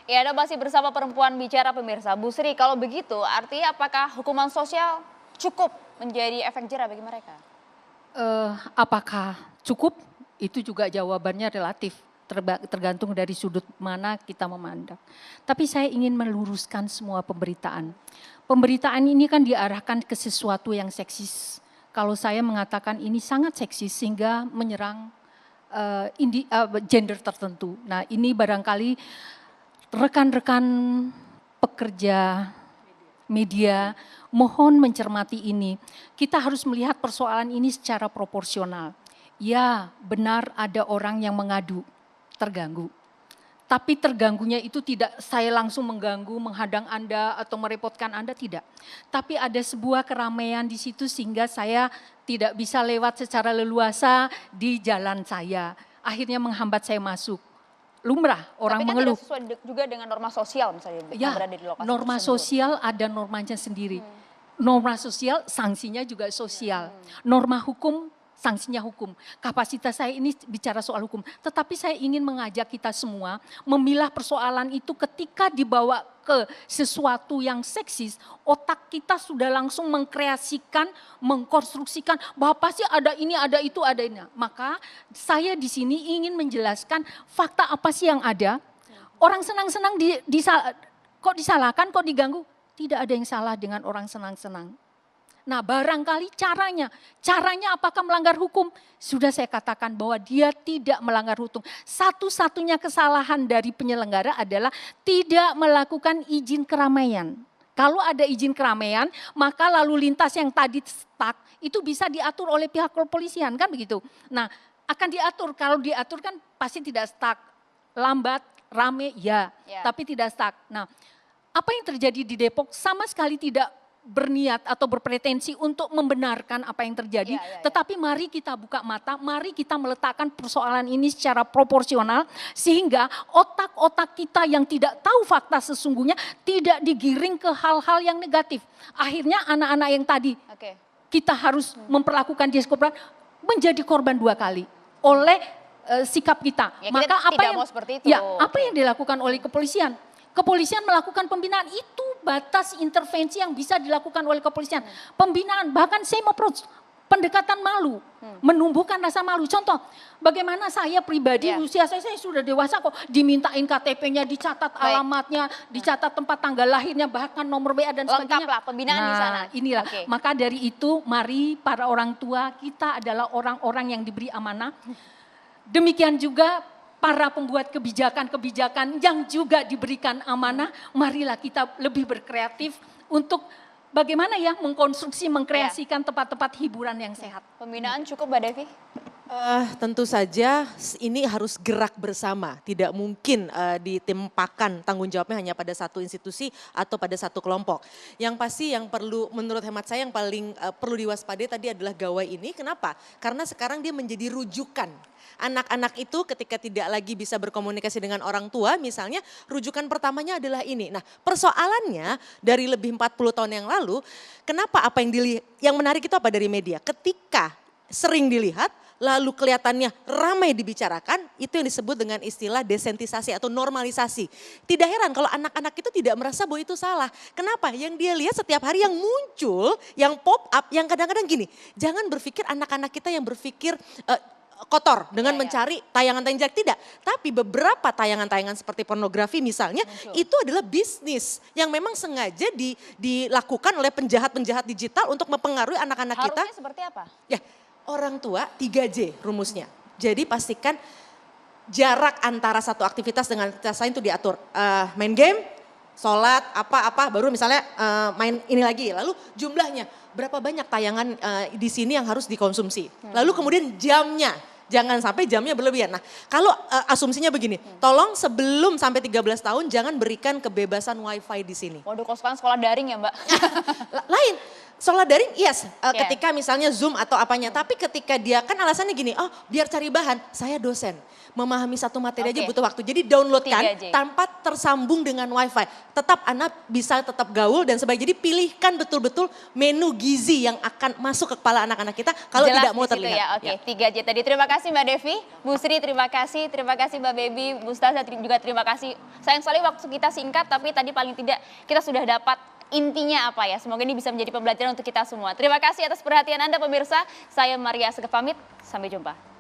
Ya, Anda masih bersama Perempuan Bicara pemirsa. Bu Sri, kalau begitu artinya apakah hukuman sosial cukup menjadi efek jera bagi mereka? Apakah cukup? Itu juga jawabannya relatif, tergantung dari sudut mana kita memandang. Tapi saya ingin meluruskan semua pemberitaan. Pemberitaan ini kan diarahkan ke sesuatu yang seksis. Kalau saya mengatakan ini sangat seksis sehingga menyerang gender tertentu. Nah, ini barangkali rekan-rekan pekerja media mohon mencermati ini. Kita harus melihat persoalan ini secara proporsional. Ya, benar ada orang yang mengadu, terganggu. Tapi terganggunya itu tidak saya langsung mengganggu, menghadang Anda atau merepotkan Anda, tidak. Tapi ada sebuah keramaian di situ sehingga saya tidak bisa lewat secara leluasa di jalan saya. Akhirnya menghambat saya masuk. Lumrah orang Tapi kan mengeluh. tidak sesuai juga dengan norma sosial misalnya Ya, berada di lokasi norma tersebut. sosial ada normanya sendiri. Norma sosial, sanksinya juga sosial. Norma hukum, sanksinya hukum. Kapasitas saya ini bicara soal hukum. Tetapi saya ingin mengajak kita semua memilah persoalan itu ketika dibawa ke sesuatu yang seksis, otak kita sudah langsung mengkreasikan, mengkonstruksikan bahwa pasti ada ini, ada itu, ada ini. Maka saya di sini ingin menjelaskan fakta apa sih yang ada. Orang senang-senang kok disalahkan, kok diganggu. Tidak ada yang salah dengan orang senang-senang. Nah, barangkali caranya apakah melanggar hukum? Sudah saya katakan bahwa dia tidak melanggar hukum. Satu-satunya kesalahan dari penyelenggara adalah tidak melakukan izin keramaian. Kalau ada izin keramaian, maka lalu lintas yang tadi stuck itu bisa diatur oleh pihak kepolisian, kan begitu. Nah, akan diatur, kalau diatur kan pasti tidak stuck, lambat, rame, ya. Tapi tidak stuck. Nah, apa yang terjadi di Depok sama sekali tidak berniat atau berpretensi untuk membenarkan apa yang terjadi. Tetapi mari kita buka mata, mari kita meletakkan persoalan ini secara proporsional. Sehingga otak-otak kita yang tidak tahu fakta sesungguhnya tidak digiring ke hal-hal yang negatif. Akhirnya anak-anak yang tadi kita harus memperlakukan dia seperti menjadi korban dua kali oleh sikap kita. Ya, maka kita apa tidak yang mau seperti itu. apa yang dilakukan oleh kepolisian? Kepolisian melakukan pembinaan, itu batas intervensi yang bisa dilakukan oleh kepolisian. Pembinaan, bahkan saya mau pendekatan malu, menumbuhkan rasa malu. Contoh, bagaimana saya pribadi, usia saya sudah dewasa kok, dimintain KTP-nya, dicatat alamatnya, dicatat tempat tanggal lahirnya, bahkan nomor WA dan sebagainya. Lengkap lah pembinaan di sana. Inilah, maka dari itu mari para orang tua, kita adalah orang-orang yang diberi amanah. Demikian juga para pembuat kebijakan-kebijakan yang juga diberikan amanah, marilah kita lebih berkreatif untuk bagaimana ya mengkonstruksi, mengkreasikan tempat-tempat hiburan yang sehat. Pembinaan cukup Mbak Devi? Tentu saja ini harus gerak bersama, tidak mungkin ditimpakan tanggung jawabnya hanya pada satu institusi atau pada satu kelompok. Yang pasti yang perlu, menurut hemat saya yang paling perlu diwaspadai tadi adalah gawai ini. Kenapa? Karena sekarang dia menjadi rujukan. Anak-anak itu ketika tidak lagi bisa berkomunikasi dengan orang tua misalnya, rujukan pertamanya adalah ini. Nah, persoalannya dari lebih 40 tahun yang lalu, kenapa apa yang menarik itu apa dari media? Ketika sering dilihat, lalu kelihatannya ramai dibicarakan, itu yang disebut dengan istilah desentisasi atau normalisasi. Tidak heran kalau anak-anak itu tidak merasa bahwa itu salah. Kenapa? Yang dia lihat setiap hari yang muncul, yang pop up, yang kadang-kadang gini, jangan berpikir anak-anak kita yang berpikir kotor dengan mencari tayangan-tayangan jelek, tidak. Tapi beberapa tayangan-tayangan seperti pornografi misalnya, itu adalah bisnis yang memang sengaja dilakukan oleh penjahat-penjahat digital untuk mempengaruhi anak-anak kita. Harusnya seperti apa? Ya, orang tua 3J rumusnya. Jadi pastikan jarak antara satu aktivitas dengan aktivitas lain itu diatur. Main game, sholat, apa-apa, baru misalnya main ini lagi. Lalu jumlahnya, berapa banyak tayangan di sini yang harus dikonsumsi. Lalu kemudian jamnya, jangan sampai jamnya berlebihan. Nah, kalau asumsinya begini, tolong sebelum sampai 13 tahun jangan berikan kebebasan wifi di sini. Waduh, kalau sekarang sekolah daring ya Mbak? Lain, Sekolah daring, yes, Iya. ketika misalnya Zoom atau apanya. Tapi ketika dia kan alasannya gini, oh biar cari bahan, saya dosen. Memahami satu materi aja Oke. butuh waktu. Jadi downloadkan 3J. tanpa tersambung dengan wifi. Tetap anak bisa tetap gaul dan sebagainya. Jadi pilihkan betul-betul menu gizi yang akan masuk ke kepala anak-anak kita kalau Jelas tidak mau di situ terlihat. Ya, oke. 3J tadi. Terima kasih Mbak Devi, Bu Sri terima kasih Mbak Baby, Bu Staza juga terima kasih. Sayang sekali waktu kita singkat, tapi tadi paling tidak kita sudah dapat intinya apa ya. Semoga ini bisa menjadi pembelajaran untuk kita semua. Terima kasih atas perhatian Anda pemirsa. Saya Maria Segaf pamit, sampai jumpa.